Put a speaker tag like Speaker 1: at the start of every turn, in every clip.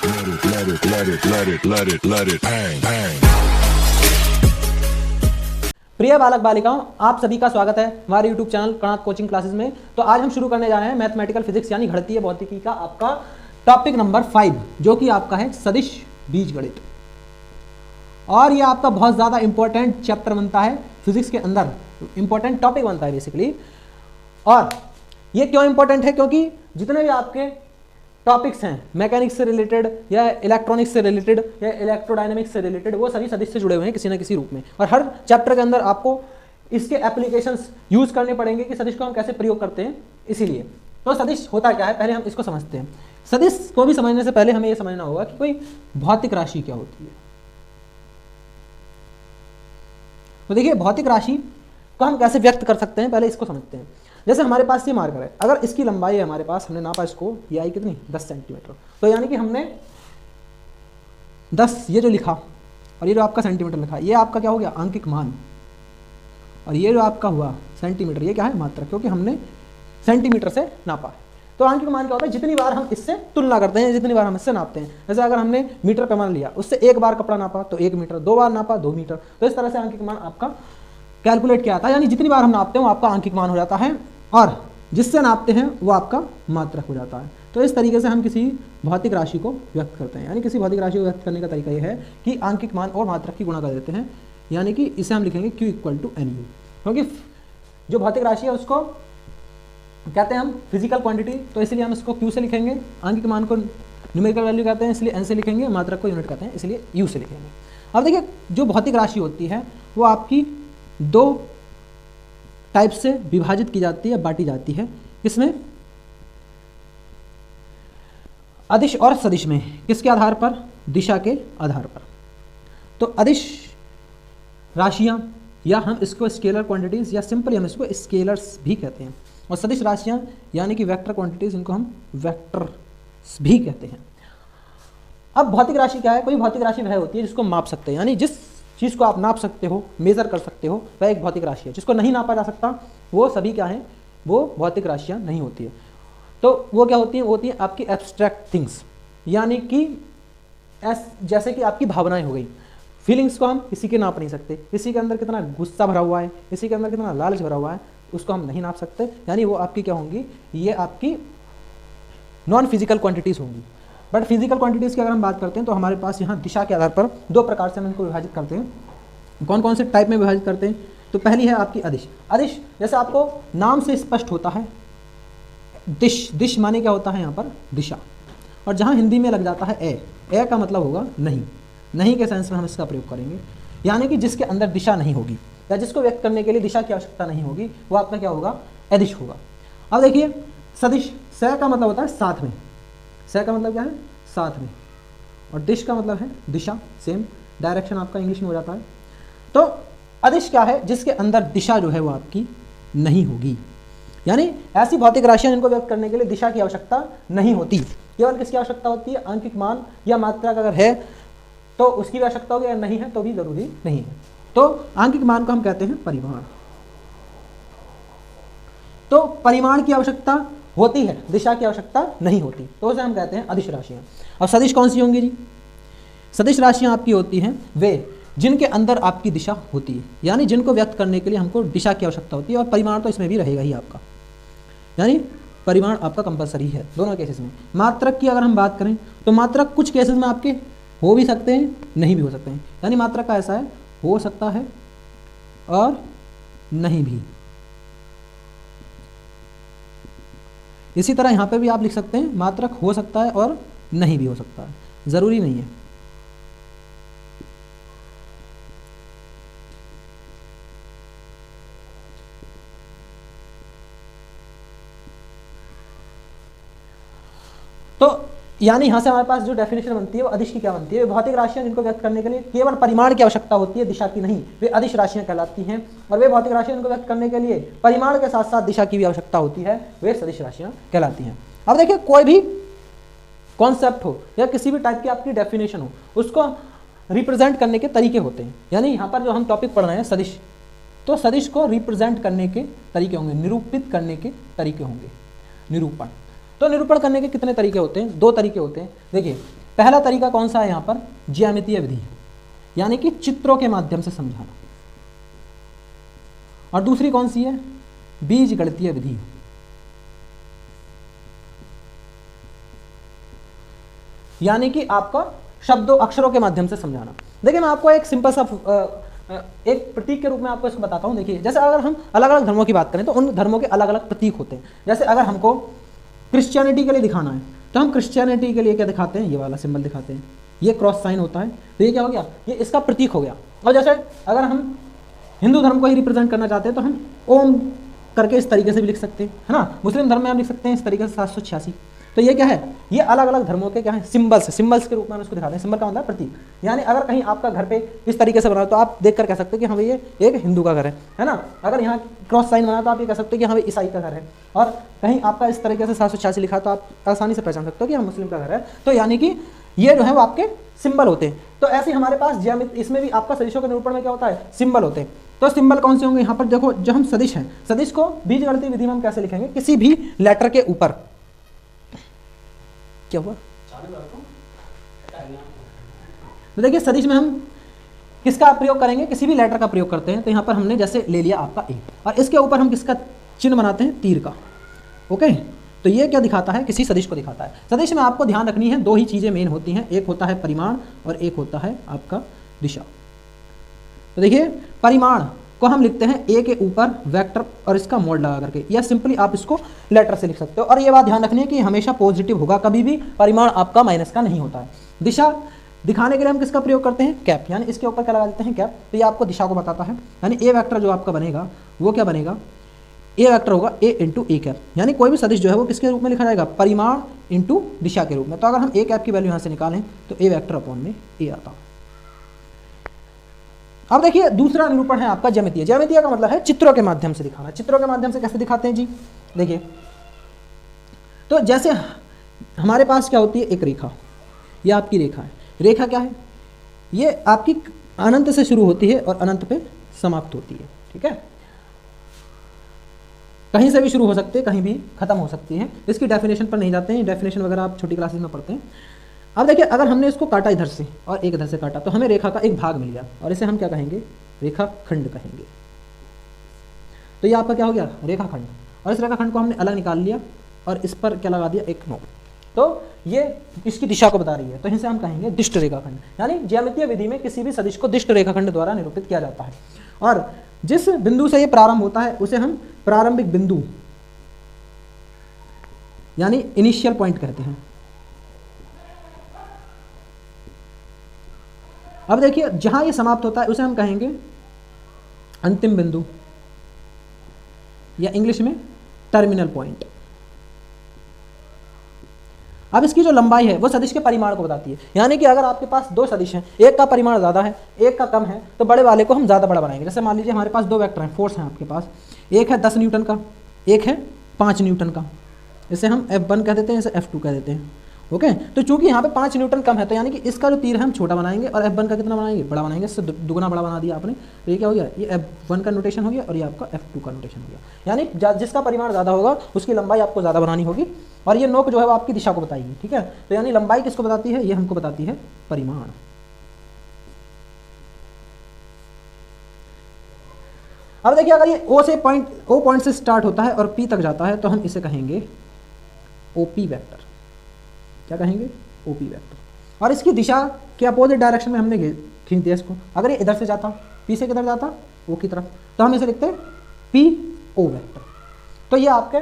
Speaker 1: प्रिय बालक बालिकाओं, आप सभी का स्वागत है हमारे YouTube channel Kanad coaching classes में। तो आज हम शुरू करने जा रहे हैं मैथमेटिकल फिजिक्स यानी गणितीय भौतिकी का आपका टॉपिक नंबर 5, जो कि आपका है सदिश बीजगणित। और ये आपका बहुत ज़्यादा इंपॉर्टेंट चैप्टर बनता है फिजिक्स के अंदर, इंपॉर्टेंट टॉपिक बनता है बेसिकली। और ये क्यों इंपॉर्टेंट है? क्योंकि जितने भी आपके टॉपिक्स हैं मैकेनिक्स से रिलेटेड या इलेक्ट्रॉनिक्स से रिलेटेड या इलेक्ट्रोडायनेमिक्स से रिलेटेड, वो सभी सदिश से जुड़े हुए हैं किसी न किसी रूप में। और हर चैप्टर के अंदर आपको इसके एप्लीकेशंस यूज करने पड़ेंगे कि सदिश को हम कैसे प्रयोग करते हैं। इसीलिए तो सदिश होता क्या है, पहले हम इसको समझते हैं। सदिश को भी समझने से पहले हमें यह समझना होगा कि कोई भौतिक राशि क्या होती है। तो देखिए, भौतिक राशि को हम कैसे व्यक्त कर सकते हैं, पहले इसको समझते हैं। जैसे हमारे पास ये मार्कर है, अगर इसकी लंबाई है हमारे पास, हमने नापा इसको, ये आई कितनी 10 सेंटीमीटर। तो यानी कि हमने 10 ये जो लिखा और ये जो आपका सेंटीमीटर लिखा, ये आपका क्या हो गया आंकिक मान। और ये जो आपका हुआ सेंटीमीटर, ये क्या है मात्रक, क्योंकि हमने सेंटीमीटर से नापा है। तो आंकिक मान क्या होता है? जितनी बार हम इससे तुलना करते हैं, जितनी बार हम इससे नापते हैं। जैसे अगर हमने मीटर पैमाना लिया, उससे एक बार कपड़ा नापा तो 1 मीटर, 2 बार नापा 2 मीटर। तो इस तरह से आंकिक मान आपका कैलकुलेट किया जाता है, यानी जितनी बार हम नापते हैं वो आपका आंकिक मान हो जाता है, और जिससे नापते हैं वो आपका मात्रक हो जाता है। तो इस तरीके से हम किसी भौतिक राशि को व्यक्त करते हैं। यानी किसी भौतिक राशि को व्यक्त करने का तरीका यह है कि आंकिक मान और मात्रक की गुणा कर देते हैं, यानी कि इसे हम लिखेंगे Q = NU। क्योंकि जो भौतिक राशि है उसको कहते हैं हम फिजिकल क्वांटिटी, तो इसलिए हम इसको Q से लिखेंगे। आंकिक मान को न्यूमेरिकल वैल्यू कहते हैं, इसलिए N से लिखेंगे। मात्रक को यूनिट कहते हैं, इसलिए U से लिखेंगे। अब देखिए, जो भौतिक राशि होती है वो आपकी 2 टाइप से विभाजित की जाती है, बांटी जाती है। इसमें अदिश और सदिश में किसके आधार पर? दिशा के आधार पर। तो अदिश राशियां, या हम इसको स्केलर क्वांटिटीज, या सिंपली हम इसको स्केलर्स भी कहते हैं। और सदिश राशियां यानी कि वेक्टर क्वांटिटीज, इनको हम वेक्टर्स भी कहते हैं। अब भौतिक राशि क्या है? कोई भौतिक राशि वह होती है जिसको माप सकते हैं, यानी जिस चीज़ को आप नाप सकते हो, मेज़र कर सकते हो, वह एक भौतिक राशि है। जिसको नहीं नापा जा सकता वो सभी क्या है, वो भौतिक राशियाँ नहीं होती है। तो वो क्या होती हैं? वो होती है आपकी एब्स्ट्रैक्ट थिंग्स, यानी कि जैसे कि आपकी भावनाएं हो गई। फीलिंग्स को हम किसी के नाप नहीं सकते। किसी के अंदर कितना गुस्सा भरा हुआ है, किसी के अंदर कितना लालच भरा हुआ है, उसको हम नहीं नाप सकते। यानी वो आपकी क्या होंगी? ये आपकी नॉन फिजिकल क्वांटिटीज़ होंगी। बट फिजिकल क्वांटिटीज़ की अगर हम बात करते हैं तो हमारे पास यहाँ दिशा के आधार पर 2 प्रकार से हम इनको विभाजित करते हैं। कौन कौन से टाइप में विभाजित करते हैं? तो पहली है आपकी अदिश। अदिश जैसे आपको नाम से स्पष्ट होता है, दिश, दिश माने क्या होता है यहाँ पर? दिशा। और जहाँ हिंदी में लग जाता है ए का मतलब होगा नहीं। नहीं के सेंस में हम इसका प्रयोग करेंगे, यानी कि जिसके अंदर दिशा नहीं होगी या जिसको व्यक्त करने के लिए दिशा की आवश्यकता नहीं होगी, वो आपका क्या होगा? अदिश होगा। अब देखिए, सदिश, स का मतलब होता है साथ में। स का मतलब क्या है? साथ में। और दिश का मतलब है दिशा, सेम डायरेक्शन आपका इंग्लिश में हो जाता है। तो अदिश क्या है? जिसके अंदर दिशा जो है वो आपकी नहीं होगी। यानी ऐसी भौतिक राशियां जिनको व्यक्त करने के लिए दिशा की आवश्यकता नहीं होती, केवल किसकी आवश्यकता होती है? आंकिक मान या मात्रक अगर है तो उसकी भी आवश्यकता होगी, या नहीं है तो भी जरूरी नहीं है। तो आंकिक मान को हम कहते हैं परिमाण। तो परिमाण की आवश्यकता होती है, दिशा की आवश्यकता नहीं होती, तो उसे हम कहते हैं अदिश राशियां। अब सदिश कौन सी होंगी जी? सदिश राशियां आपकी होती हैं वे जिनके अंदर आपकी दिशा होती है, यानी जिनको व्यक्त करने के लिए हमको दिशा की आवश्यकता होती है। और परिमाण तो इसमें भी रहेगा ही आपका, यानी परिमाण आपका कंपलसरी है दोनों केसेस में। मात्रक की अगर हम बात करें तो मात्रक कुछ केसेस में आपके हो भी सकते हैं, नहीं भी हो सकते हैं। यानी मात्रक का ऐसा है, हो सकता है और नहीं भी। इसी तरह यहाँ पे भी आप लिख सकते हैं, मात्रक हो सकता है और नहीं भी हो सकता है, ज़रूरी नहीं है। तो यानी यहाँ से हमारे पास जो डेफिनेशन बनती है वो अदिश की क्या बनती है? भौतिक राशियाँ जिनको व्यक्त करने के लिए केवल परिमाण की आवश्यकता होती है, दिशा की नहीं, वे अदिश राशियाँ कहलाती हैं। और वे भौतिक राशियाँ जिनको व्यक्त करने के लिए परिमाण के साथ साथ दिशा की भी आवश्यकता होती है, वे सदिश राशियाँ कहलाती हैं। अब देखिए, कोई भी कॉन्सेप्ट हो या किसी भी टाइप की आपकी डेफिनेशन हो, उसको रिप्रेजेंट करने के तरीके होते हैं। यानी यहाँ पर जो हम टॉपिक पढ़ रहे हैं सदिश, तो सदिश को रिप्रेजेंट करने के तरीके होंगे, निरूपित करने के तरीके होंगे। निरूपण, तो निरूपण करने के कितने तरीके होते हैं? 2 तरीके होते हैं। देखिए, पहला तरीका कौन सा है यहाँ पर, ज्यामितीय विधि, यानी कि चित्रों के माध्यम से समझाना, और दूसरी कौन सी है, बीजगणितीय विधि। यानी कि आपका शब्दों अक्षरों के माध्यम से समझाना। देखिए मैं आपको एक सिंपल सा एक प्रतीक के रूप में आपको इसको बताता हूँ। देखिए जैसे अगर हम अलग अलग धर्मों की बात करें तो उन धर्मों के अलग अलग प्रतीक होते हैं। जैसे अगर हमको क्रिश्चियनिटी के लिए दिखाना है तो हम क्रिश्चियनिटी के लिए क्या दिखाते हैं, ये वाला सिंबल दिखाते हैं, ये क्रॉस साइन होता है, तो ये क्या हो गया, ये इसका प्रतीक हो गया। और जैसे अगर हम हिंदू धर्म को ही रिप्रेजेंट करना चाहते हैं तो हम ओम करके इस तरीके से भी लिख सकते हैं, है ना। मुस्लिम धर्म में हम लिख सकते हैं इस तरीके से 786। तो ये क्या है, ये अलग अलग धर्मों के क्या है, सिंबल्स, सिंबल्स के रूप में हम इसको दिखाते हैं। सिंबल का मतलब प्रतीक। यानी अगर कहीं आपका घर पे इस तरीके से बना तो आप देखकर कह सकते हैं कि हाँ भाई ये एक हिंदू का घर है ना। अगर यहाँ क्रॉस साइन बना तो आप ये कह सकते हैं कि हाँ भाई ईसाई का घर है। और कहीं आपका इस तरीके से 786 लिखा तो आप आसानी से पहचान सकते हो कि हाँ मुस्लिम का घर है। तो यानी कि ये जो है वो आपके सिंबल होते हैं। तो ऐसे हमारे पास ज्यामिति, इसमें भी आपका सदिशों के निरूपण में क्या होता है, सिंबल होते हैं। तो सिंबल कौन से होंगे यहाँ पर, देखो जो हम सदिश हैं, सदिश को बीजगणितीय विधि में हम कैसे लिखेंगे, किसी भी लेटर के ऊपर, क्या हुआ, तो देखिए सदिश में हम किसका प्रयोग करेंगे, किसी भी लेटर का प्रयोग करते हैं। तो यहाँ पर हमने जैसे ले लिया आपका ए, और इसके ऊपर हम किसका चिन्ह बनाते हैं, तीर का। ओके, तो ये क्या दिखाता है, किसी सदिश को दिखाता है। सदिश में आपको ध्यान रखनी है, दो ही चीजें मेन होती हैं, एक होता है परिमाण और एक होता है आपका दिशा। तो देखिए परिमाण को हम लिखते हैं ए के ऊपर वेक्टर और इसका मोड लगा करके, या सिंपली आप इसको लेटर से लिख सकते हो। और ये बात ध्यान रखनी है कि हमेशा पॉजिटिव होगा, कभी भी परिमाण आपका माइनस का नहीं होता है। दिशा दिखाने के लिए हम किसका प्रयोग करते हैं, कैप, यानी इसके ऊपर क्या लगा देते हैं, कैप। तो ये आपको दिशा को बताता है। यानी ए वेक्टर जो आपका बनेगा वो क्या बनेगा, ए वेक्टर होगा ए इंटू ए कैप। यानी कोई भी सदिश जो है वो किसके रूप में लिखा जाएगा, परिमाण इंटू दिशा के रूप में। तो अगर हम ए कैप की वैल्यू यहाँ से निकालें तो ए वेक्टर अपॉन में ए आता। अब देखिए दूसरा निरूपण है आपका ज्यामितीय। ज्यामितीय का मतलब है चित्रों के माध्यम से दिखाना। चित्रों के माध्यम से कैसे दिखाते हैं जी, देखिए तो जैसे हमारे पास क्या होती है, एक रेखा, ये आपकी रेखा है। रेखा क्या है, ये आपकी अनंत से शुरू होती है और अनंत पे समाप्त होती है, ठीक है। कहीं से भी शुरू हो सकती है, कहीं भी खत्म हो सकती है। इसकी डेफिनेशन पर नहीं जाते हैं, डेफिनेशन वगैरह आप छोटी क्लासेस में पढ़ते हैं। अब देखिए अगर हमने इसको काटा इधर से और एक इधर से काटा तो हमें रेखा का एक भाग मिल गया, और इसे हम क्या कहेंगे, रेखा खंड कहेंगे। तो ये आपका क्या हो गया, रेखा खंड। और इस रेखा खंड को हमने अलग निकाल लिया और इस पर क्या लगा दिया, एक नोक। तो ये इसकी दिशा को बता रही है, तो इसे हम कहेंगे दिष्ट रेखाखंड। यानी ज्यामितीय विधि में किसी भी सदिश को दिष्ट रेखाखंड द्वारा निरूपित किया जाता है। और जिस बिंदु से ये प्रारंभ होता है उसे हम प्रारंभिक बिंदु यानी इनिशियल पॉइंट कहते हैं। अब देखिए जहां ये समाप्त होता है उसे हम कहेंगे अंतिम बिंदु, या इंग्लिश में टर्मिनल पॉइंट। अब इसकी जो लंबाई है वो सदिश के परिमाण को बताती है। यानी कि अगर आपके पास दो सदिश हैं, एक का परिमाण ज़्यादा है एक का कम है, तो बड़े वाले को हम ज़्यादा बड़ा बनाएंगे। जैसे मान लीजिए हमारे पास दो वेक्टर हैं, फोर्स हैं आपके पास, एक है 10 न्यूटन का, एक है 5 न्यूटन का। इसे हम F1 कह देते हैं, इसे F2 कह देते हैं। ओके, तो चूंकि यहाँ पे 5 न्यूटन कम है तो यानी कि इसका जो तीर है हम छोटा बनाएंगे और F1 का कितना बनाएंगे, बड़ा बनाएंगे। इससे दुगुना बड़ा बना दिया आपने, तो ये क्या हो गया, ये F1 का नोटेशन हो गया और ये आपका F2 का नोटेशन हो गया। यानी जिसका परिमाण ज़्यादा होगा उसकी लंबाई आपको ज़्यादा बनानी होगी, और ये नोक जो है वो आपकी दिशा को बताएगी, ठीक है। तो यानी लंबाई किसको बताती है, ये हमको बताती है परिमाण। अब देखिए अगर ये O पॉइंट से स्टार्ट होता है और P तक जाता है तो हम इसे कहेंगे OP वेक्टर। क्या कहेंगे, OP वेक्टर। और इसकी दिशा के अपोजिट डायरेक्शन में हमने खींच दिया इसको। अगर ये इधर से जाता, P से किधर जाता, O की तरफ, तो हम इसे लिखते हैं PO वेक्टर। तो ये आपके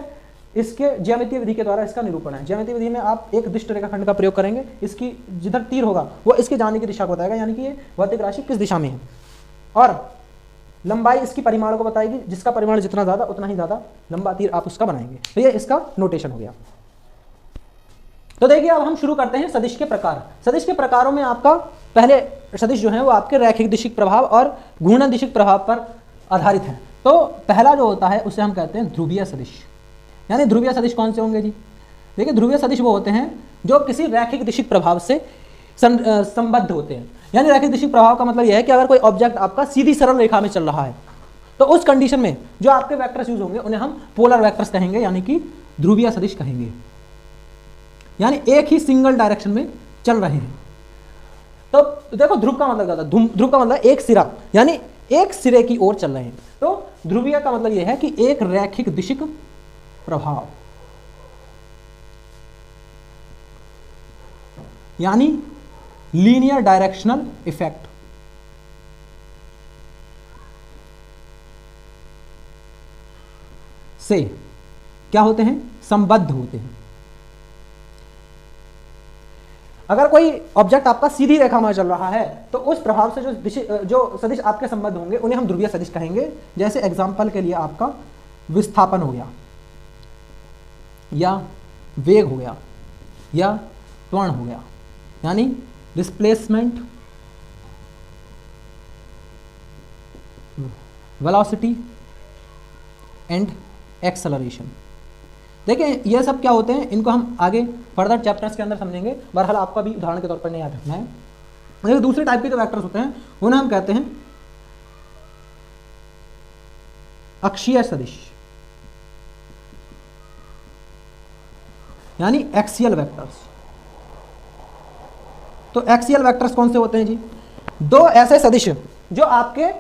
Speaker 1: इसके ज्यामितीय विधि के द्वारा इसका निरूपण है। ज्यामितीय विधि में आप एक दिष्ट रेखाखंड का प्रयोग करेंगे, इसकी जिधर तीर होगा वो इसके जाने की दिशा को बताएगा, यानी कि ये भौतिक राशि किस दिशा में है। और लंबाई इसकी परिमाण को बताएगी, जिसका परिमाण जितना ज़्यादा उतना ही ज़्यादा लंबा तीर आप उसका बनाएंगे। तो ये इसका नोटेशन हो गया। तो देखिए अब हम शुरू करते हैं सदिश के प्रकार। सदिश के प्रकारों में आपका पहले सदिश जो है वो आपके रैखिक दिशिक प्रभाव और घूर्णन दिशिक प्रभाव पर आधारित है। तो पहला जो होता है उसे हम कहते हैं ध्रुवीय सदिश। यानी ध्रुवीय सदिश कौन से होंगे जी, देखिए ध्रुवीय सदिश वो होते हैं जो किसी रैखिक दिशिक प्रभाव से संबद्ध होते हैं। यानी रैखिक दिशिक प्रभाव का मतलब यह है कि अगर कोई ऑब्जेक्ट आपका सीधी सरल रेखा में चल रहा है तो उस कंडीशन में जो आपके वेक्टर्स यूज होंगे उन्हें हम पोलर वेक्टर्स कहेंगे, यानी कि ध्रुवीय सदिश कहेंगे। यानी एक ही सिंगल डायरेक्शन में चल रहे हैं। तो देखो ध्रुव का मतलब क्या होता है, ध्रुव का मतलब एक सिरा, यानी एक सिरे की ओर चल रहे हैं। तो ध्रुवीय का मतलब यह है कि एक रैखिक दिशिक प्रभाव, यानी लीनियर डायरेक्शनल इफेक्ट। से क्या होते हैं, संबद्ध होते हैं। अगर कोई ऑब्जेक्ट आपका सीधी रेखा में चल रहा है तो उस प्रभाव से जो सदिश आपके संबद्ध होंगे उन्हें हम ध्रुवीय सदिश कहेंगे। जैसे एग्जांपल के लिए आपका विस्थापन हो गया, या वेग हो गया, या त्वरण हो गया, यानी डिस्प्लेसमेंट, वेलोसिटी एंड एक्सेलरेशन। देखिए ये सब क्या होते हैं, इनको हम आगे फर्दर चैप्टर्स के अंदर समझेंगे, बहरहाल आपका भी उदाहरण के तौर पर नहीं याद रखना है। देखिए दूसरे टाइप के जो वेक्टर्स होते हैं उन्हें हम कहते हैं अक्षीय सदिश, यानी एक्सियल वेक्टर्स। तो एक्सियल वेक्टर्स कौन से होते हैं जी, दो ऐसे सदिश जो आपके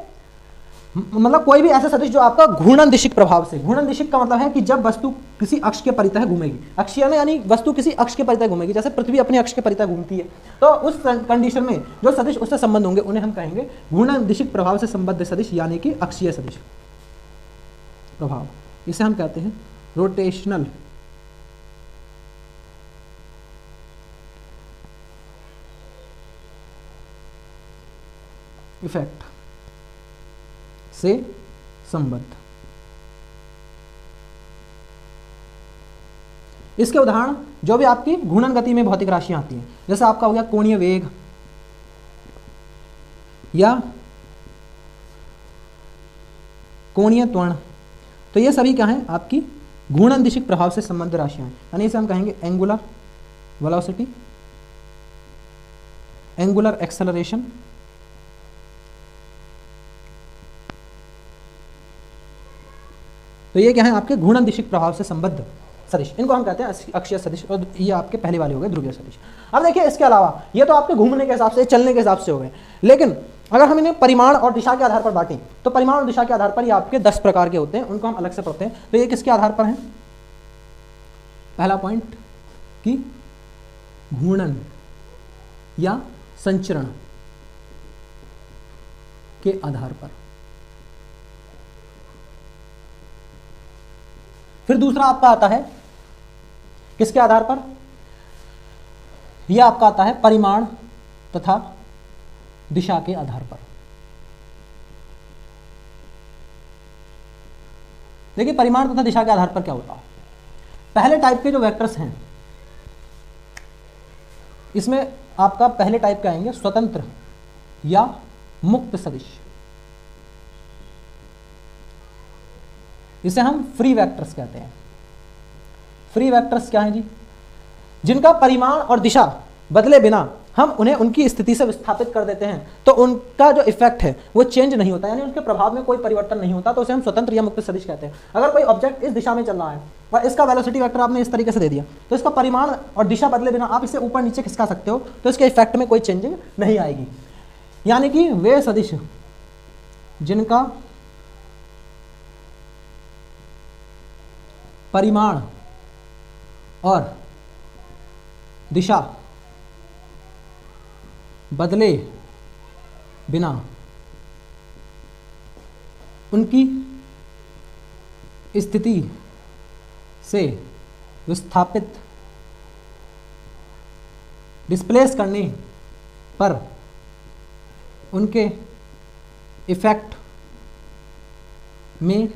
Speaker 1: मतलब कोई भी ऐसा सदिश जो आपका घूर्णन दिशिक प्रभाव से, घूर्णन दिशिक का मतलब है कि जब वस्तु किसी अक्ष के परितः घूमेगी, अक्षीय में यानी वस्तु किसी अक्ष के परितः घूमेगी, जैसे पृथ्वी अपने अक्ष के परितः घूमती है, तो उस कंडीशन में जो सदिश उससे संबंध होंगे उन्हें हम कहेंगे घूर्णन दिशिक प्रभाव से संबद्ध सदिश, यानी कि अक्षीय सदिश प्रभाव। इसे हम कहते हैं रोटेशनल इफेक्ट से संबद्ध। इसके उदाहरण जो भी आपकी घूर्णन गति में भौतिक राशियां आती हैं, जैसे आपका हो गया कोणीय वेग या कोणीय त्वरण, तो ये सभी क्या हैं, आपकी घूर्णन दिशिक प्रभाव से संबद्ध राशियां हैं, यानी इसे हम कहेंगे एंगुलर वेलोसिटी, एंगुलर एक्सेलरेशन, तो ये क्या है, आपके घूर्णन दिशिक प्रभाव से संबद्ध सदिश, इनको हम कहते हैं अक्षीय सदिश, और ये आपके पहले वाले हो गए ध्रुवीय सदिश। अब देखिए इसके अलावा ये तो आपके घूमने के हिसाब से, चलने के हिसाब से हो गए, लेकिन अगर हम इन्हें परिमाण और दिशा के आधार पर बांटें तो परिमाण और दिशा के आधार पर ये आपके 10 प्रकार के होते हैं, उनको हम अलग से पढ़ते हैं। तो ये किसके आधार पर हैं, पहला पॉइंट कि घूर्णन या संचरण के आधार पर। फिर दूसरा आपका आता है किसके आधार पर, यह आपका आता है परिमाण तथा दिशा के आधार पर। देखिए परिमाण तथा दिशा के आधार पर क्या होता है, पहले टाइप के जो वेक्टर्स हैं इसमें आपका पहले टाइप के आएंगे स्वतंत्र या मुक्त सदिश, इसे हम फ्री वेक्टर्स कहते हैं। फ्री वेक्टर्स क्या हैं जी, जिनका परिमाण और दिशा बदले बिना हम उन्हें उनकी स्थिति से विस्थापित कर देते हैं, तो उनका जो इफेक्ट है वो चेंज नहीं होता, यानी उनके प्रभाव में कोई परिवर्तन नहीं होता, तो उसे हम स्वतंत्र या मुक्त सदिश कहते हैं। अगर कोई ऑब्जेक्ट इस दिशा में चल रहा है और इसका वेलोसिटी वेक्टर आपने इस तरीके से दे दिया, तो इसका परिमाण और दिशा बदले बिना आप इसे ऊपर नीचे खिसका सकते हो, तो इसके इफेक्ट में कोई चेंजिंग नहीं आएगी। यानी कि वे सदिश जिनका परिमाण और दिशा बदले बिना उनकी स्थिति से विस्थापित डिस्प्लेस करने पर उनके इफेक्ट में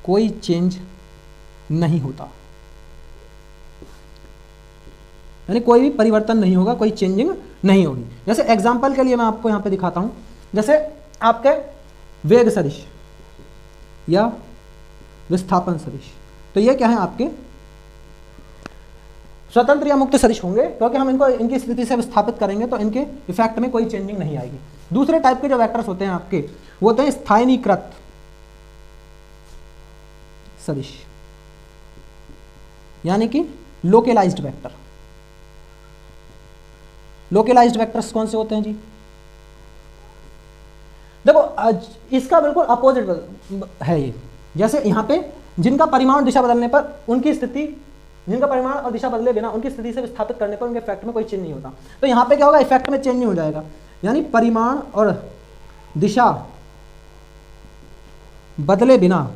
Speaker 1: कोई चेंज नहीं होता, यानी कोई भी परिवर्तन नहीं होगा, कोई चेंजिंग नहीं होगी। जैसे एग्जांपल के लिए मैं आपको यहां पे दिखाता हूं, जैसे आपके वेग सदिश या विस्थापन सदिश, तो ये क्या है, आपके स्वतंत्र या मुक्त सदिश होंगे, क्योंकि हम इनको इनकी स्थिति से विस्थापित करेंगे तो इनके इफेक्ट में कोई चेंजिंग नहीं आएगी। दूसरे टाइप के जो वेक्टर्स होते हैं आपके, वो होते हैं स्थानीकृत सदिश, यानी कि लोकेलाइज्ड वेक्टर। लोकलाइज्ड वेक्टर्स कौन से होते हैं जी? देखो इसका बिल्कुल अपोजिट है ये। जैसे यहाँ पे जिनका परिमाण दिशा बदलने पर उनकी स्थिति, जिनका परिमाण और दिशा बदले बिना उनकी स्थिति से विस्थापित करने पर उनके इफेक्ट में कोई चेंज नहीं होता। तो यहाँ पे क्या होगा, इफेक्ट में चेंज नहीं हो जाएगा, यानी परिमाण और दिशा बदले बिना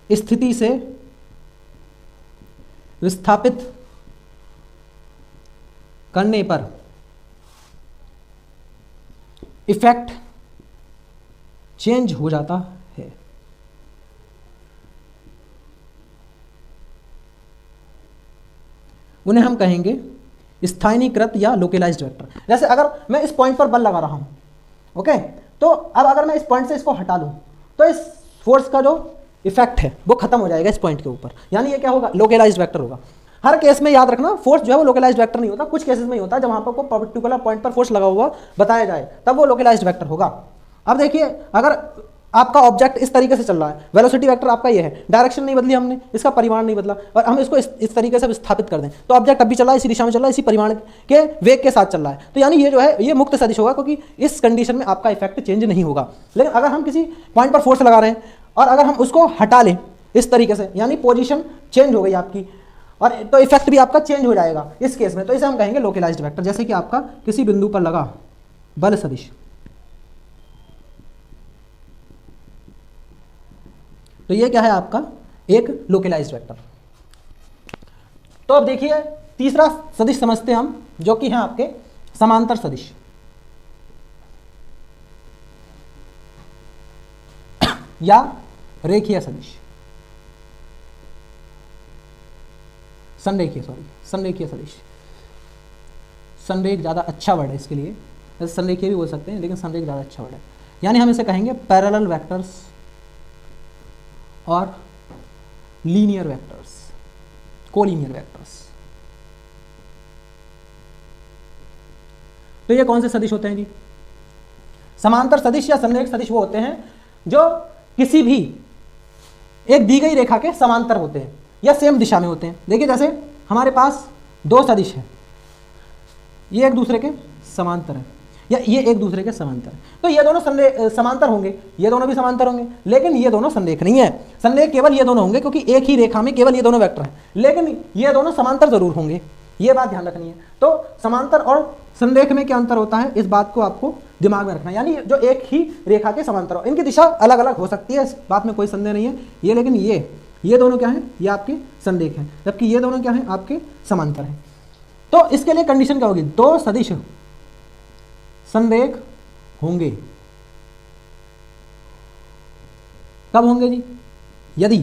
Speaker 1: स्थिति से विस्थापित करने पर इफेक्ट चेंज हो जाता है। उन्हें हम कहेंगे स्थानीयकृत या लोकलाइज्ड वेक्टर। जैसे अगर मैं इस पॉइंट पर बल लगा रहा हूं, ओके, तो अब अगर मैं इस पॉइंट से इसको हटा लूं तो इस फोर्स का जो इफेक्ट है वो खत्म हो जाएगा इस पॉइंट के ऊपर, यानी ये क्या होगा, लोकलाइज्ड वेक्टर होगा। हर केस में याद रखना फोर्स जो है वो लोकलाइज्ड वेक्टर नहीं होता, कुछ केसेस में ही होता है जब वहां पर कोई पर्टिकुलर पॉइंट पर फोर्स लगा हुआ बताया जाए तब वो लोकलाइज्ड वेक्टर होगा। अब देखिए अगर आपका ऑब्जेक्ट इस तरीके से चल रहा है, वेलोसिटी वेक्टर आपका ये है, डायरेक्शन नहीं बदली हमने, इसका परिमाण नहीं बदला, और हम इसको इस तरीके से विस्थापित कर दें तो ऑब्जेक्ट अभी चल रहा है, इसी दिशा में चल रहा है, इसी परिमाण के वेग के साथ चल रहा है, तो यानी ये जो है ये मुक्त सदिश होगा, क्योंकि इस कंडीशन में आपका इफेक्ट चेंज नहीं होगा। लेकिन अगर हम किसी पॉइंट पर फोर्स लगा रहे हैं और अगर हम उसको हटा लें इस तरीके से, यानी पोजीशन चेंज हो गई आपकी, और तो इफेक्ट भी आपका चेंज हो जाएगा इस केस में, तो इसे हम कहेंगे लोकलाइज्ड वेक्टर। जैसे कि आपका किसी बिंदु पर लगा बल सदिश, तो ये क्या है आपका एक लोकलाइज्ड वेक्टर। तो अब देखिए तीसरा सदिश समझते हैं हम, जो कि है आपके समांतर सदिश या रेखीय सदिश, संरेखीय सदिश। संरेख ज़्यादा अच्छा वर्ड है इसके लिए, जैसे संरेखीय भी बोल सकते हैं लेकिन संरेख ज़्यादा अच्छा वर्ड है। यानी हम इसे कहेंगे पैरेलल वेक्टर्स और लीनियर वेक्टर्स, कोलीनियर वेक्टर्स। तो ये कौन से सदिश होते हैं जी? समांतर सदिश या संरेख सदिश वो होते हैं जो किसी भी एक दी गई रेखा के समांतर होते हैं या सेम दिशा में होते हैं। देखिए जैसे हमारे पास दो सदिश हैं, ये एक दूसरे के समांतर है या ये एक दूसरे के समांतर है, तो ये दोनों समांतर होंगे, ये दोनों भी समांतर होंगे, लेकिन ये दोनों संरेख नहीं है। संरेख केवल ये दोनों होंगे क्योंकि एक ही रेखा में केवल ये दोनों वेक्टर हैं, लेकिन ये दोनों समांतर जरूर होंगे, ये बात ध्यान रखनी है। तो समांतर और संरेख में क्या अंतर होता है, इस बात को आपको दिमाग में रखना, यानी जो एक ही रेखा के समांतर हो, इनकी दिशा अलग अलग हो सकती है, इस बात में कोई संदेह नहीं है ये, लेकिन ये दोनों क्या हैं, ये आपके संरेख हैं, जबकि ये दोनों क्या हैं, आपके समांतर हैं। तो इसके लिए कंडीशन क्या होगी, दो सदिश संरेख होंगे। कब होंगे जी? यदि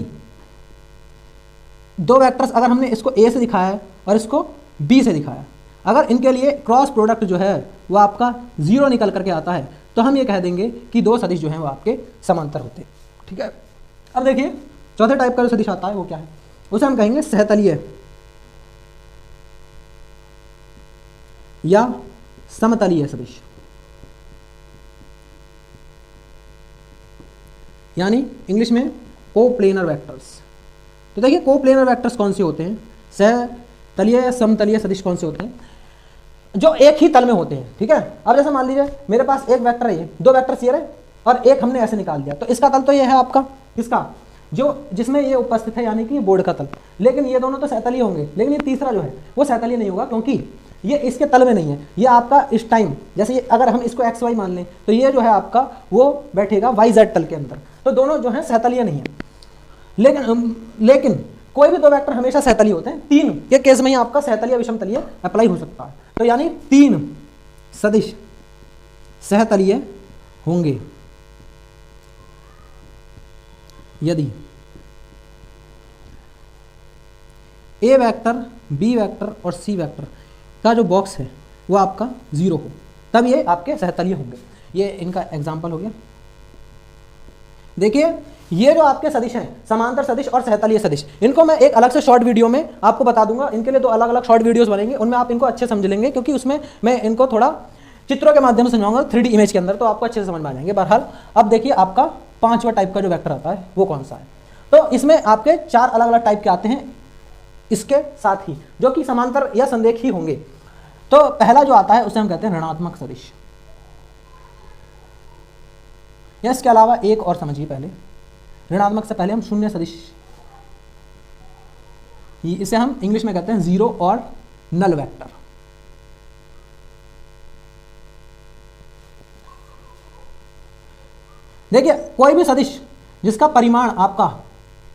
Speaker 1: दो वेक्टर्स, अगर हमने इसको ए से दिखाया है और इसको बी से दिखाया, अगर इनके लिए क्रॉस प्रोडक्ट जो है वो आपका 0 निकल करके आता है, तो हम ये कह देंगे कि दो सदिश जो हैं वो आपके समांतर होते हैं। ठीक है, अब देखिए चौथे टाइप का जो सदिश आता है वो क्या है, उसे हम कहेंगे सहतलीय या समतलीय सदिश, यानी इंग्लिश में कोप्लेनर वेक्टर्स। तो देखिए कोप्लेनर वेक्टर्स कौन से होते हैं, सहतलीय या समतलीय सदिश कौन से होते हैं, जो एक ही तल में होते हैं। ठीक है, अब जैसे मान लीजिए मेरे पास एक वेक्टर है, ये दो वेक्टर्स ये रहे और एक हमने ऐसे निकाल दिया, तो इसका तल तो ये है आपका, इसका जो जिसमें ये उपस्थित है, यानी कि ये बोर्ड का तल, लेकिन ये दोनों तो सहतलीय होंगे, लेकिन ये तीसरा जो है वो सहतलीय नहीं होगा, क्योंकि ये इसके तल में नहीं है, ये आपका इस टाइम, जैसे ये अगर हम इसको एक्स वाई मान लें तो ये जो है आपका वो बैठेगा वाई जेड तल के अंदर, तो दोनों जो है सहतलीय नहीं है। लेकिन कोई भी दो वेक्टर हमेशा सहतलीय होते हैं, तीन के केस में ही आपका सहतलीय विषमतलीय अप्लाई हो सकता है। तो यानी तीन सदिश सहतलीय होंगे यदि ए वेक्टर, बी वेक्टर और सी वेक्टर का जो बॉक्स है वो आपका 0 हो, तब ये आपके सहतलीय होंगे। ये इनका एग्जाम्पल हो गया। देखिए ये जो आपके सदिश हैं, समांतर सदिश और सहतलीय सदिश, इनको मैं एक अलग से शॉर्ट वीडियो में आपको बता दूंगा, इनके लिए दो अलग अलग शॉर्ट वीडियोस बनेंगे, उनमें आप इनको अच्छे समझ लेंगे, क्योंकि उसमें मैं इनको थोड़ा चित्रों के माध्यम से समझाऊंगा 3D इमेज के अंदर, तो आपको अच्छे से समझ में आ जाएंगे। बहरहाल अब देखिए आपका पांचवा टाइप का जो वेक्टर आता है वो कौन सा है, तो इसमें आपके 4 अलग अलग टाइप के आते हैं इसके साथ ही, जो कि समांतर या संरेख ही होंगे। तो पहला जो आता है उसे हम कहते हैं ऋणात्मक सदिश। या इसके अलावा एक और समझिए, पहले ऋणात्मक से पहले हम शून्य सदिश, इसे हम इंग्लिश में कहते हैं जीरो और नल वेक्टर। देखिए कोई भी सदिश जिसका परिमाण आपका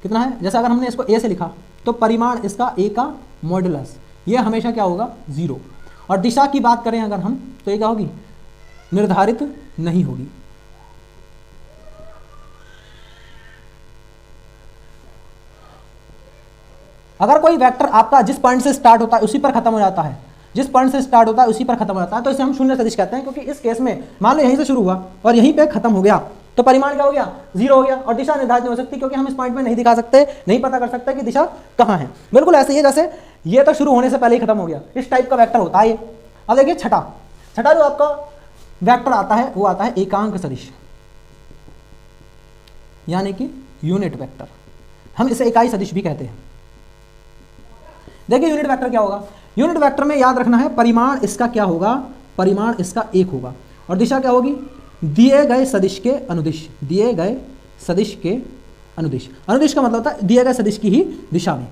Speaker 1: कितना है, जैसे अगर हमने इसको a से लिखा तो परिमाण इसका a का मॉडुलस, ये हमेशा क्या होगा, 0। और दिशा की बात करें अगर हम तो ये क्या होगी, निर्धारित नहीं होगी। अगर कोई वेक्टर आपका जिस पॉइंट से स्टार्ट होता है उसी पर खत्म हो जाता है, जिस पॉइंट से स्टार्ट होता है उसी पर खत्म हो जाता है, तो इसे हम शून्य सदिश कहते हैं। क्योंकि इस केस में मान लो यहीं से शुरू हुआ और यहीं पे खत्म हो गया तो परिमाण क्या हो गया, 0 हो गया और दिशा निर्धारित नहीं हो सकती, क्योंकि हम इस पॉइंट में नहीं दिखा सकते, नहीं पता कर सकते कि दिशा कहाँ है। बिल्कुल ऐसे ही है जैसे ये तो शुरू होने से पहले ही खत्म हो गया, इस टाइप का वेक्टर होता है ये। अब देखिए छठा जो आपका वेक्टर आता है वो आता है एकांक सदिश, यानी कि यूनिट वेक्टर। हम इसे इकाई सदिश भी कहते हैं। देखिए यूनिट वेक्टर क्या होगा, यूनिट वेक्टर में याद रखना है परिमाण इसका क्या होगा, परिमाण इसका 1 होगा और दिशा क्या होगी, दिए गए सदिश के अनुदिश, दिए गए सदिश के अनुदिश। अनुदिश का मतलब होता है दिए गए सदिश की ही दिशा में।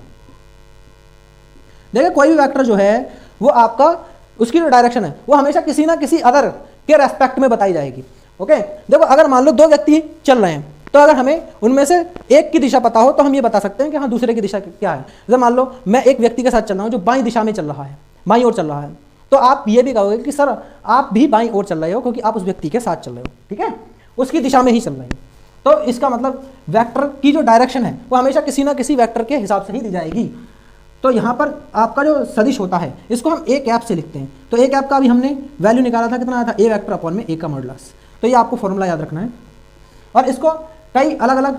Speaker 1: देखिए कोई भी वेक्टर जो है वो आपका उसकी जो डायरेक्शन है वो हमेशा किसी ना किसी अदर के रेस्पेक्ट में बताई जाएगी। ओके, देखो अगर मान लो 2 व्यक्ति चल रहे हैं तो अगर हमें उनमें से एक की दिशा पता हो तो हम ये बता सकते हैं कि हाँ दूसरे की दिशा क्या है। जैसे मान लो मैं एक व्यक्ति के साथ चल रहा हूँ जो बाईं दिशा में चल रहा है, बाईं ओर चल रहा है, तो आप ये भी कहोगे कि सर आप भी बाईं ओर चल रहे हो क्योंकि आप उस व्यक्ति के साथ चल रहे हो, ठीक है, उसकी दिशा में ही चल रहे हो। तो इसका मतलब वेक्टर की जो डायरेक्शन है वो हमेशा किसी ना किसी वेक्टर के हिसाब से ही दी जाएगी। तो यहाँ पर आपका जो सदिश होता है इसको हम ए कैप से लिखते हैं। तो ए कैप का अभी हमने वैल्यू निकाला था, कितना आया था, ए वेक्टर अपॉन में ए का मॉडुलस। तो ये आपको फॉर्मूला याद रखना है। और इसको कई अलग अलग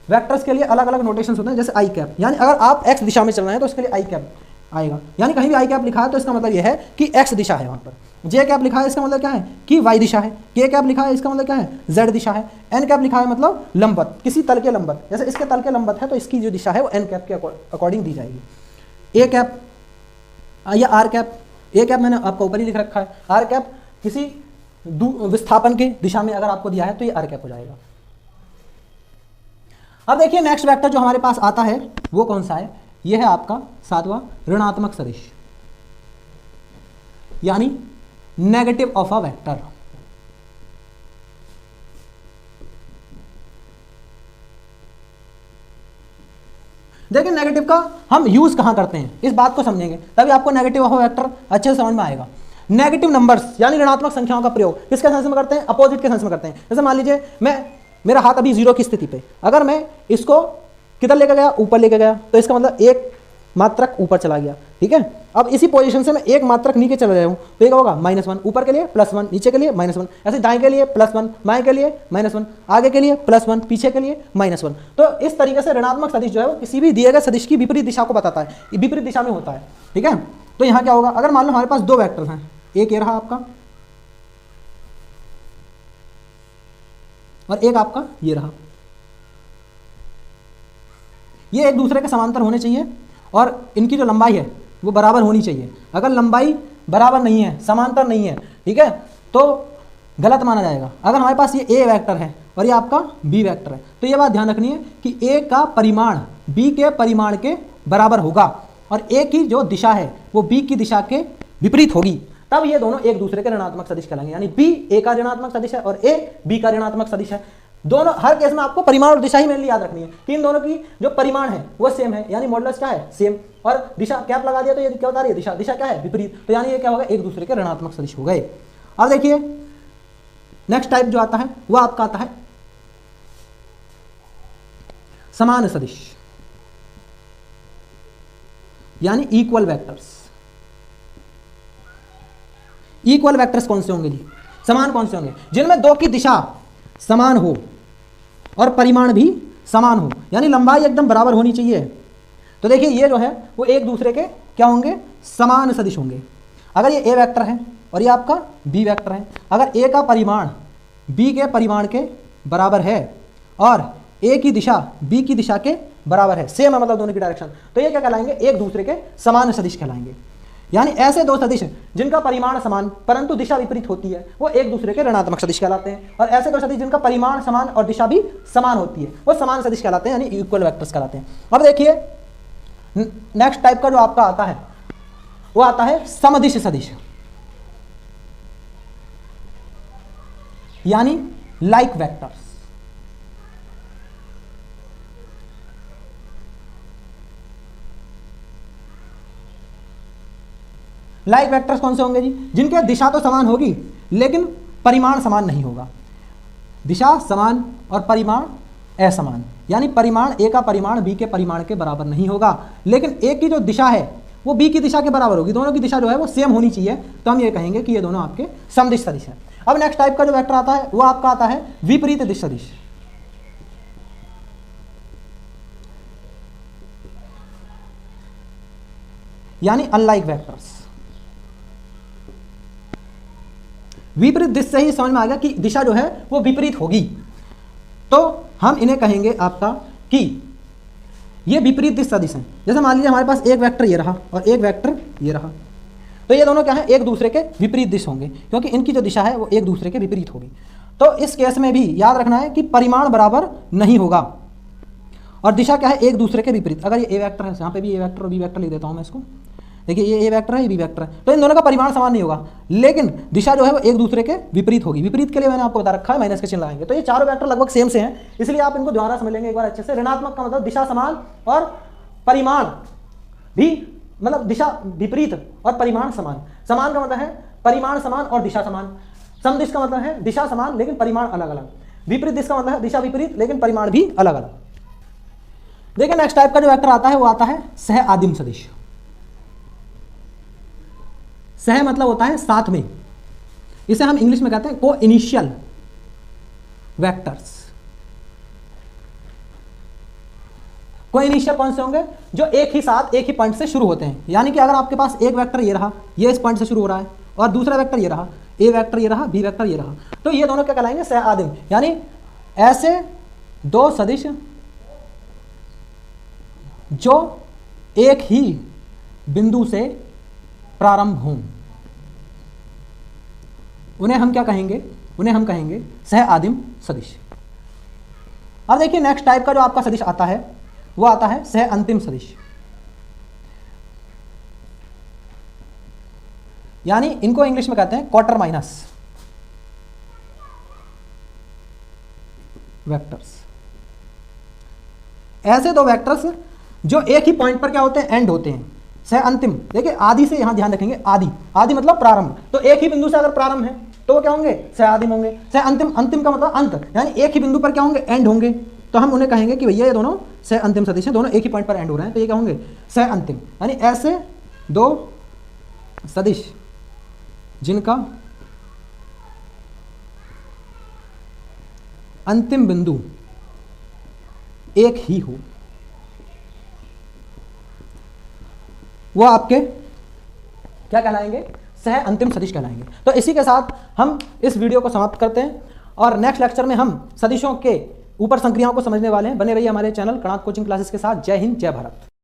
Speaker 1: वेक्टर्स के लिए अलग अलग नोटेशंस होते हैं, जैसे आई कैप, यानी अगर आप एक्स दिशा में चल रहे हैं तो इसके लिए आई कैप आएगा, यानी कहीं भी आई कैप लिखा है तो इसका मतलब यह है कि एक्स दिशा है। वहाँ पर जे कैप लिखा है इसका मतलब क्या है कि वाई दिशा है, के कैप लिखा है इसका मतलब क्या है, जेड दिशा है, एन कैप लिखा है मतलब लंबवत, किसी तल के लंबवत, जैसे इसके तल के लंबवत है तो इसकी जो दिशा है वो एन कैप के अकॉर्डिंग दी जाएगी। ए कैप या आर कैप, ए कैप मैंने आपको ऊपर ही लिख रखा है, आर कैप किसी विस्थापन के दिशा में अगर आपको दिया है तो ये आर कैप हो जाएगा। अब देखिए नेक्स्ट वेक्टर जो हमारे पास आता है वो कौन सा है, ये है आपका 7वां ऋणात्मक सदिश, यानी नेगेटिव ऑफ अ वेक्टर। देखिए नेगेटिव का हम यूज कहां करते हैं, इस बात को समझेंगे तभी आपको नेगेटिव ऑफ अ वेक्टर अच्छे से समझ में आएगा। नेगेटिव नंबर्स यानी ऋणात्मक संख्याओं का प्रयोग किसके सेंस में करते हैं, अपोजिट के सेंस में करते हैं। जैसे मान लीजिए मेरा हाथ अभी 0 की स्थिति पे, अगर मैं इसको किधर लेकर गया, ऊपर लेकर गया, तो इसका मतलब एक मात्रक ऊपर चला गया, ठीक है। अब इसी पोजीशन से मैं एक मात्रक नीचे चला गया हूं तो ये क्या होगा, -1, ऊपर के लिए +1, नीचे के लिए -1, ऐसे दाएं के लिए +1, बाएं के लिए -1, आगे के लिए +1, पीछे के लिए -1। तो इस तरीके से ऋणात्मक सदिश जो है वो किसी भी दिए गए सदिश की विपरीत दिशा को बताता है, विपरीत दिशा में होता है, ठीक है। तो यहाँ क्या होगा, अगर मान लो हमारे पास 2 वेक्टर हैं, एक ये रहा आपका और एक आपका ये रहा, ये एक दूसरे के समांतर होने चाहिए और इनकी जो लंबाई है वो बराबर होनी चाहिए। अगर लंबाई बराबर नहीं है, समांतर नहीं है, ठीक है, तो गलत माना जाएगा। अगर हमारे पास ये ए वेक्टर है और ये आपका बी वेक्टर है तो ये बात ध्यान रखनी है कि ए का परिमाण बी के परिमाण के बराबर होगा और ए की जो दिशा है वो बी की दिशा के विपरीत होगी, तब ये दोनों एक दूसरे के ऋणात्मक सदिश कहलाएंगे। यानी बी ए का ऋणात्मक सदिश है और ए बी का ऋणात्मक सदिश है। दोनों हर केस में आपको परिमाण और दिशा ही मेनली याद रखनी है कि इन दोनों की जो परिमाण है वो सेम है, यानी मॉडुलस क्या है, सेम, और दिशा कैप लगा दिया तो ये क्या बता रही है, दिशा, दिशा क्या है, विपरीत, तो यानी ये क्या होगा, एक दूसरे के ऋणात्मक सदिश हो गए। अब देखिए नेक्स्ट टाइप जो आता है वो आपका आता है समान सदिश, यानी इक्वल वेक्टर्स। इक्वल वेक्टर्स कौन से होंगे जी, समान कौन से होंगे, जिनमें 2 की दिशा समान हो और परिमाण भी समान हो, यानी लंबाई एकदम बराबर होनी चाहिए। तो देखिए ये जो है वो एक दूसरे के क्या होंगे, समान सदिश होंगे। अगर ये ए वेक्टर है और ये आपका बी वेक्टर है, अगर ए का परिमाण बी के परिमाण के बराबर है और ए की दिशा बी की दिशा के बराबर है, सेम है मतलब दोनों की डायरेक्शन, तो ये क्या कहलाएंगे, एक दूसरे के समान सदिश कहलाएंगे। यानी ऐसे दो सदिश जिनका परिमाण समान परंतु दिशा विपरीत होती है वो एक दूसरे के ऋणात्मक सदिश कहलाते हैं, और ऐसे दो सदिश जिनका परिमाण समान और दिशा भी समान होती है वो समान सदिश कहलाते हैं, यानी इक्वल वेक्टर्स कहलाते हैं। अब देखिए नेक्स्ट टाइप का जो आपका आता है वो आता है समदिश सदिश, यानी लाइक वेक्टर्स। लाइक वेक्टर्स कौन से होंगे जी? जिनके दिशा तो समान होगी लेकिन परिमाण समान नहीं होगा। दिशा समान और परिमाण असमान, यानी परिमाण ए का परिमाण बी के परिमाण के बराबर नहीं होगा, लेकिन ए की जो दिशा है वो बी की दिशा के बराबर होगी। दोनों की दिशा जो है वो सेम होनी चाहिए, तो हम ये कहेंगे कि ये दोनों आपके समदिश सदिश हैं। अब नेक्स्ट टाइप का जो वेक्टर आता है वो आपका आता है विपरीत दिश सदिश, यानी अनलाइक वेक्टर्स। विपरीत दिश से ही समझ में आ गया कि दिशा जो है वो विपरीत होगी, तो हम इन्हें कहेंगे आपका कि ये विपरीत दिश सदिश हैं। जैसे मान लीजिए हमारे पास एक वेक्टर ये रहा और एक वेक्टर ये रहा, तो ये दोनों क्या है? एक दूसरे के विपरीत दिश होंगे, क्योंकि इनकी जो दिशा है वो एक दूसरे के विपरीत होगी। तो इस केस में भी याद रखना है कि परिमाण बराबर नहीं होगा और दिशा क्या है? एक दूसरे के विपरीत। अगर ये ए वेक्टर है, यहाँ पे भी ए वेक्टर और बी वेक्टर लिख देता हूँ मैं इसको, देखिए ये ए वेक्टर है, ये बी वेक्टर है, तो इन दोनों का परिमाण समान नहीं होगा, लेकिन दिशा जो है वो एक दूसरे के विपरीत होगी। विपरीत के लिए मैंने आपको बता रखा है माइनस के चिन्ह लगाएंगे। तो ये चारों वेक्टर लगभग सेम से हैं, इसलिए आप इनको दोबारा समझ लेंगे एक बार अच्छे से। ऋणात्मक का मतलब दिशा समान और परिमाण भी, मतलब दिशा विपरीत और परिमाण समान। समान का मतलब है परिमाण समान और दिशा समान। समदिश का मतलब है दिशा समान लेकिन परिमाण अलग अलग। विपरीत दिश का मतलब है दिशा विपरीत लेकिन परिमाण भी अलग अलग। देखिए नेक्स्ट टाइप का जो वेक्टर आता है वो आता है सह आदिम सदिश। सह मतलब होता है साथ में, इसे हम इंग्लिश में कहते हैं को इनिशियल वेक्टर्स। को इनिशियल कौन से होंगे? जो एक ही साथ एक ही पॉइंट से शुरू होते हैं। यानी कि अगर आपके पास एक वेक्टर ये रहा, ये इस पॉइंट से शुरू हो रहा है, और दूसरा वेक्टर ये रहा, ए वेक्टर ये रहा, बी वेक्टर ये रहा, तो ये दोनों क्या कहलाएंगे? सह आदिम। यानी ऐसे दो सदिश जो एक ही बिंदु से प्रारंभ हों, उन्हें हम क्या कहेंगे? उन्हें हम कहेंगे सह आदिम सदिश। अब देखिए नेक्स्ट टाइप का जो आपका सदिश आता है वो आता है सह अंतिम सदिश। यानी इनको इंग्लिश में कहते हैं क्वार्टर माइनस वेक्टर्स। ऐसे दो वेक्टर्स जो एक ही पॉइंट पर क्या होते हैं? एंड होते हैं। सह अंतिम, देखिए आदि से यहां ध्यान रखेंगे, आदि आदि मतलब प्रारंभ, तो एक ही बिंदु से अगर प्रारंभ है तो वो क्या होंगे? सह आदिम होंगे। सह अंतिम, अंतिम का मतलब अंत, यानी एक ही बिंदु पर क्या होंगे? एंड होंगे, तो हम उन्हें कहेंगे कि भैया ये दोनों सह अंतिम सदिश हैं, दोनों एक ही पॉइंट पर एंड हो रहे हैं, तो ये क्या होंगे? सह अंतिम। यानी ऐसे दो सदिश जिनका अंतिम बिंदु एक ही हो वो आपके क्या कहलाएंगे? सह अंतिम सदिश कहलाएंगे। तो इसी के साथ हम इस वीडियो को समाप्त करते हैं और नेक्स्ट लेक्चर में हम सदिशों के ऊपर संक्रियाओं को समझने वाले हैं। बने रहिए हमारे चैनल कणाद कोचिंग क्लासेस के साथ। जय हिंद, जय भारत।